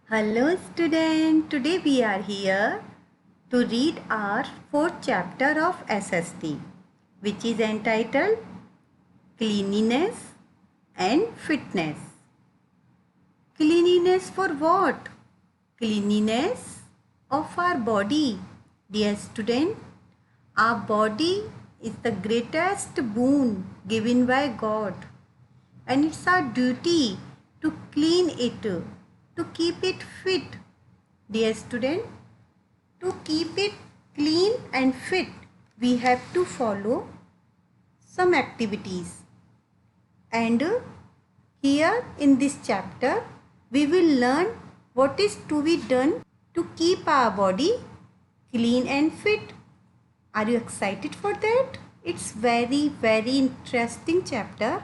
Hello student, today we are here to read our fourth chapter of SST, which is entitled Cleanliness and Fitness. Cleanliness for what? Cleanliness of our body. Dear student, our body is the greatest boon given by God, and it's our duty to clean it, to keep it fit. Dear student, to keep it clean and fit, we have to follow some activities. And here in this chapter, we will learn what is to be done to keep our body clean and fit. Are you excited for that? It's very interesting chapter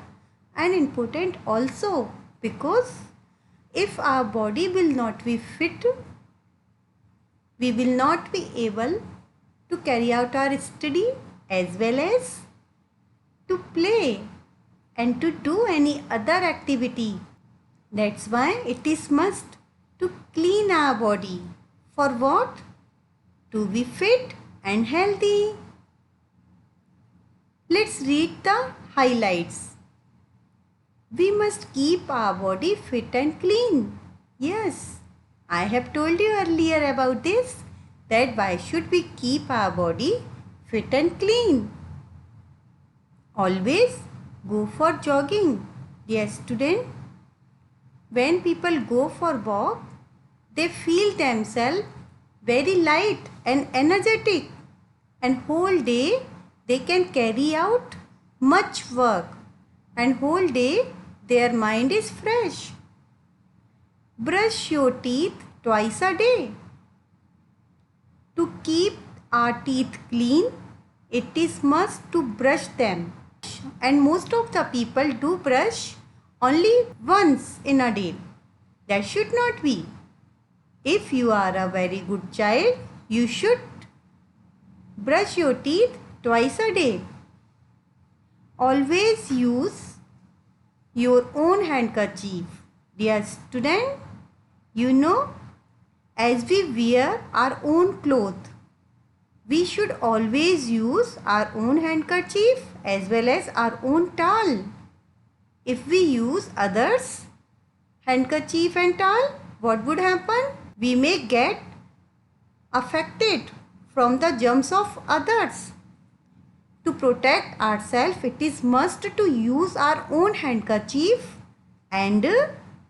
and important also, because if our body will not be fit, we will not be able to carry out our study as well as to play and to do any other activity. That's why it is must to clean our body. For what? To be fit and healthy. Let's read the highlights. We must keep our body fit and clean. Yes, I have told you earlier about this, that why should we keep our body fit and clean. Always go for jogging. Dear student, when people go for walk, they feel themselves very light and energetic, and whole day they can carry out much work, and whole day their mind is fresh. Brush your teeth twice a day. To keep our teeth clean, it is must to brush them, and most of the people do brush only once in a day. That should not be. If you are a very good child, you should brush your teeth twice a day. Always use your own handkerchief. Dear student, you know, as we wear our own clothes, we should always use our own handkerchief as well as our own towel. If we use others' handkerchief and towel, what would happen? We may get affected from the germs of others. To protect ourselves, it is must to use our own handkerchief and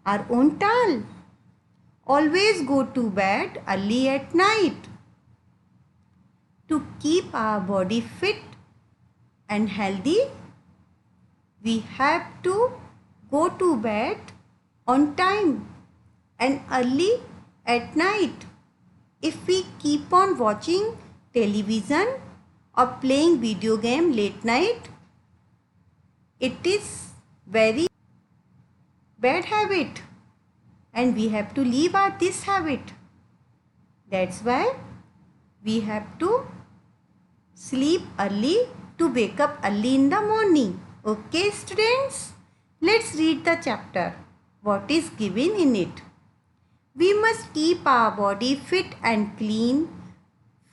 our own towel. Always go to bed early at night. To keep our body fit and healthy, we have to go to bed on time and early at night. If we keep on watching television or playing video game late night, it is very bad habit, and we have to leave this habit. That's why we have to sleep early to wake up early in the morning. Okay students, let's read the chapter. What is given in it? We must keep our body fit and clean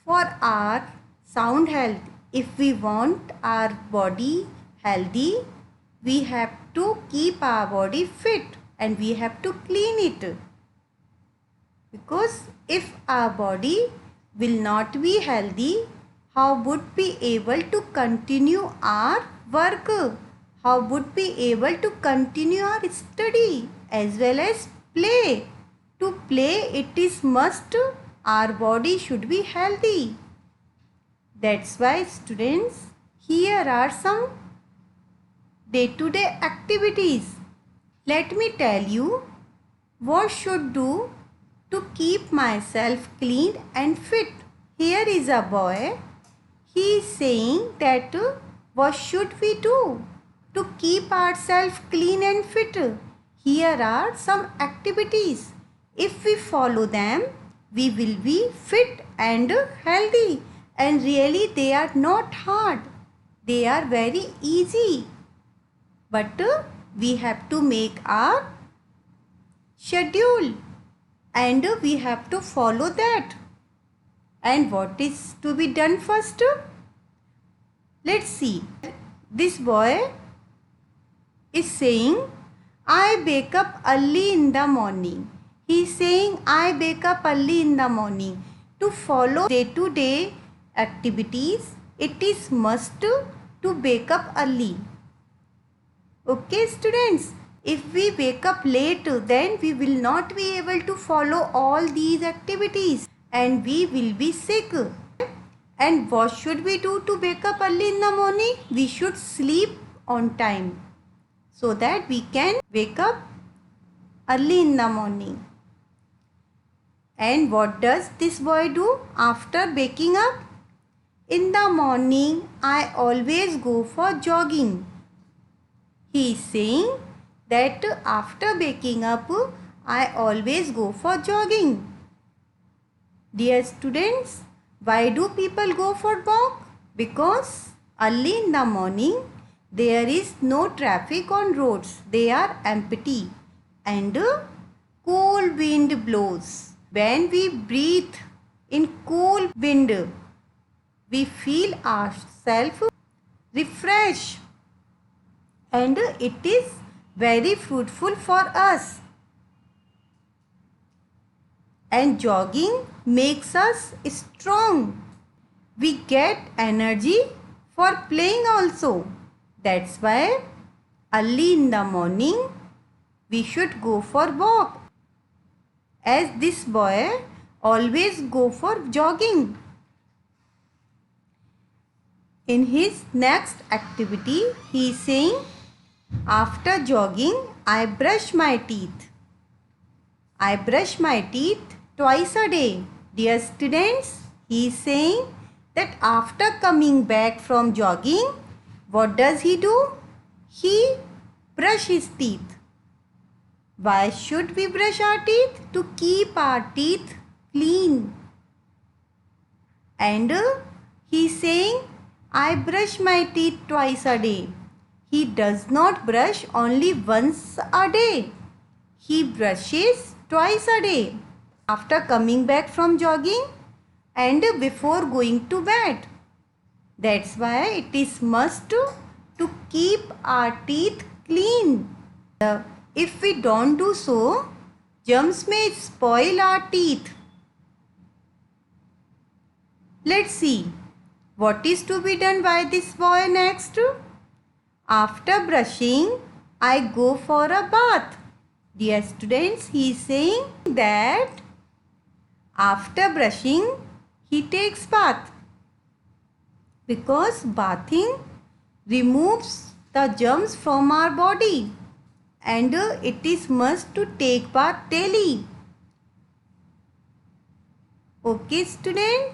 for our sound health. If we want our body healthy, we have to keep our body fit and we have to clean it. Because if our body will not be healthy, how would we able to continue our work? How would we able to continue our study as well as play? To play, it is must our body should be healthy. That's why students, here are some day-to-day activities. Let me tell you what should do to keep myself clean and fit. Here is a boy. He is saying that what should we do to keep ourselves clean and fit. Here are some activities. If we follow them, we will be fit and healthy. And really they are not hard. They are very easy. But we have to make our schedule. and we have to follow that. And what is to be done first? Let's see. This boy is saying, I wake up early in the morning. He is saying, I wake up early in the morning. To follow day-to-day activities, it is must to wake up early. Okay, students, if we wake up late, then we will not be able to follow all these activities and we will be sick. And what should we do to wake up early in the morning? We should sleep on time so that we can wake up early in the morning. And what does this boy do after waking up? In the morning, I always go for jogging. He is saying that after waking up, I always go for jogging. Dear students, why do people go for walk? Because early in the morning, there is no traffic on roads. They are empty and cool wind blows. When we breathe in cool wind, we feel ourselves refreshed and it is very fruitful for us. And jogging makes us strong. We get energy for playing also. That's why early in the morning we should go for walk. As this boy always go for jogging. In his next activity, he is saying, after jogging, I brush my teeth. I brush my teeth twice a day. Dear students, he is saying that after coming back from jogging, what does he do? He brushes his teeth. Why should we brush our teeth? To keep our teeth clean. And he is saying, I brush my teeth twice a day. He does not brush only once a day. He brushes twice a day. After coming back from jogging and before going to bed. That's why it is must to keep our teeth clean. If we don't do so, germs may spoil our teeth. Let's see what is to be done by this boy next. After brushing, I go for a bath. Dear students, he is saying that after brushing, he takes bath. Because bathing removes the germs from our body. And it is must to take bath daily. Okay, students?